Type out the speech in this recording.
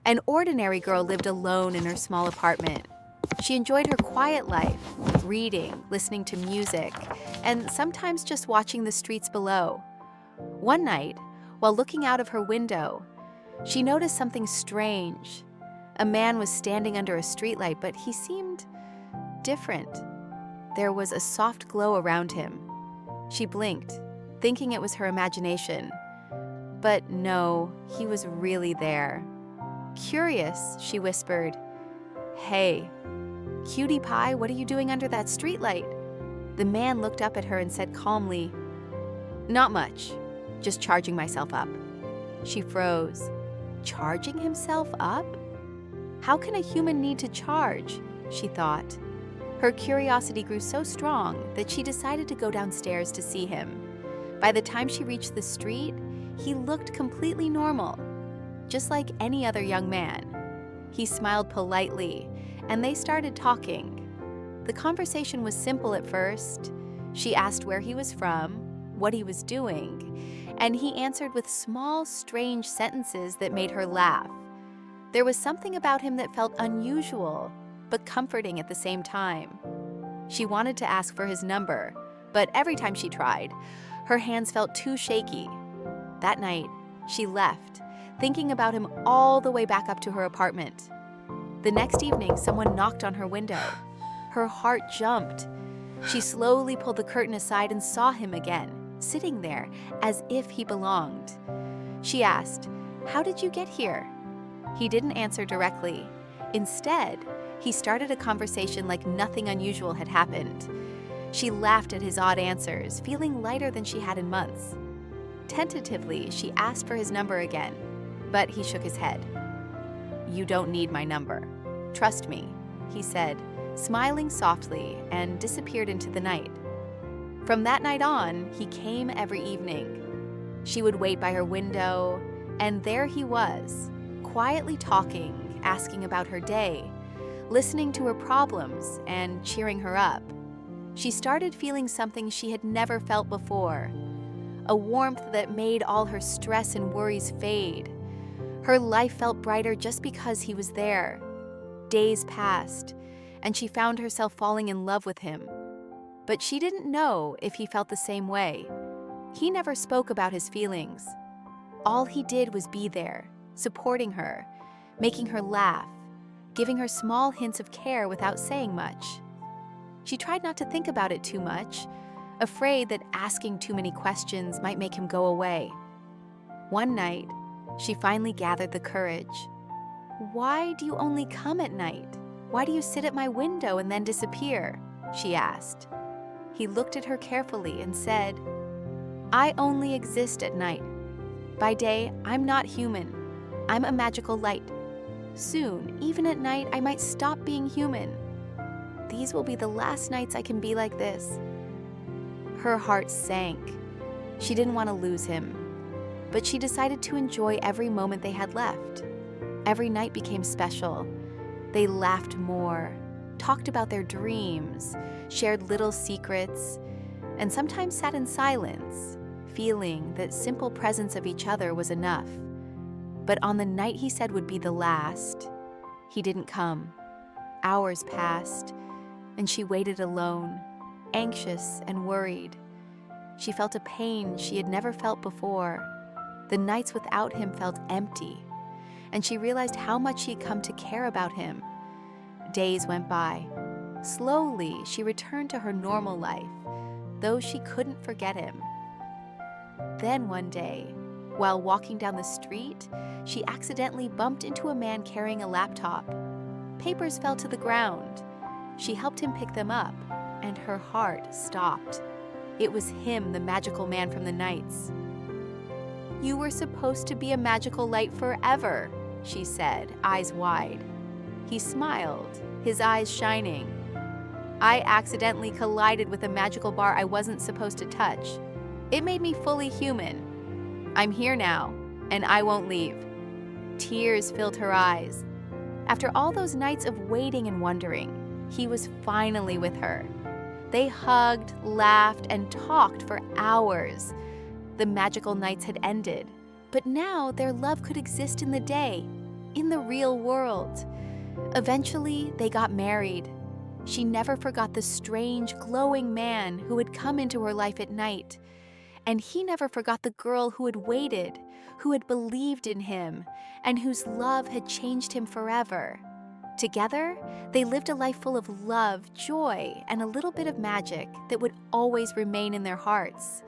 An ordinary girl lived alone in her small apartment. She enjoyed her quiet life, reading, listening to music, and sometimes just watching the streets below. One night, while looking out of her window, she noticed something strange. A man was standing under a streetlight, but he seemed different. There was a soft glow around him. She blinked, thinking it was her imagination. But no, he was really there. Curious, she whispered, "Hey, cutie pie, what are you doing under that streetlight?" The man looked up at her and said calmly, "Not much, just charging myself up." She froze. Charging himself up? How can a human need to charge? She thought. Her curiosity grew so strong that she decided to go downstairs to see him. By the time she reached the street, he looked completely normal, just like any other young man. He smiled politely, and they started talking. The conversation was simple at first. She asked where he was from, what he was doing, and he answered with small, strange sentences that made her laugh. There was something about him that felt unusual, but comforting at the same time. She wanted to ask for his number, but every time she tried, her hands felt too shaky. That night, she left, thinking about him all the way back up to her apartment. The next evening, someone knocked on her window. Her heart jumped. She slowly pulled the curtain aside and saw him again, sitting there as if he belonged. She asked, "How did you get here?" He didn't answer directly. Instead, he started a conversation like nothing unusual had happened. She laughed at his odd answers, feeling lighter than she had in months. Tentatively, she asked for his number again, but he shook his head. "You don't need my number. Trust me," he said, smiling softly, and disappeared into the night. From that night on, he came every evening. She would wait by her window, and there he was, quietly talking, asking about her day, listening to her problems, and cheering her up. She started feeling something she had never felt before, a warmth that made all her stress and worries fade. Her life felt brighter just because he was there. Days passed, and she found herself falling in love with him. But she didn't know if he felt the same way. He never spoke about his feelings. All he did was be there, supporting her, making her laugh, giving her small hints of care without saying much. She tried not to think about it too much, afraid that asking too many questions might make him go away. One night, she finally gathered the courage. "Why do you only come at night? Why do you sit at my window and then disappear?" she asked. He looked at her carefully and said, "I only exist at night. By day, I'm not human. I'm a magical light. Soon, even at night, I might stop being human. These will be the last nights I can be like this." Her heart sank. She didn't want to lose him, but she decided to enjoy every moment they had left. Every night became special. They laughed more, talked about their dreams, shared little secrets, and sometimes sat in silence, feeling that simple presence of each other was enough. But on the night he said would be the last, he didn't come. Hours passed, and she waited alone, anxious and worried. She felt a pain she had never felt before. The nights without him felt empty, and she realized how much she had come to care about him. Days went by. Slowly, she returned to her normal life, though she couldn't forget him. Then one day, while walking down the street, she accidentally bumped into a man carrying a laptop. Papers fell to the ground. She helped him pick them up, and her heart stopped. It was him, the magical man from the nights. "You were supposed to be a magical light forever," she said, eyes wide. He smiled, his eyes shining. "I accidentally collided with a magical bar I wasn't supposed to touch. It made me fully human. I'm here now, and I won't leave." Tears filled her eyes. After all those nights of waiting and wondering, he was finally with her. They hugged, laughed, and talked for hours. The magical nights had ended, but now their love could exist in the day. in the real world. Eventually, they got married. She never forgot the strange, glowing man who had come into her life at night. And he never forgot the girl who had waited, who had believed in him, and whose love had changed him forever. Together, they lived a life full of love, joy, and a little bit of magic that would always remain in their hearts.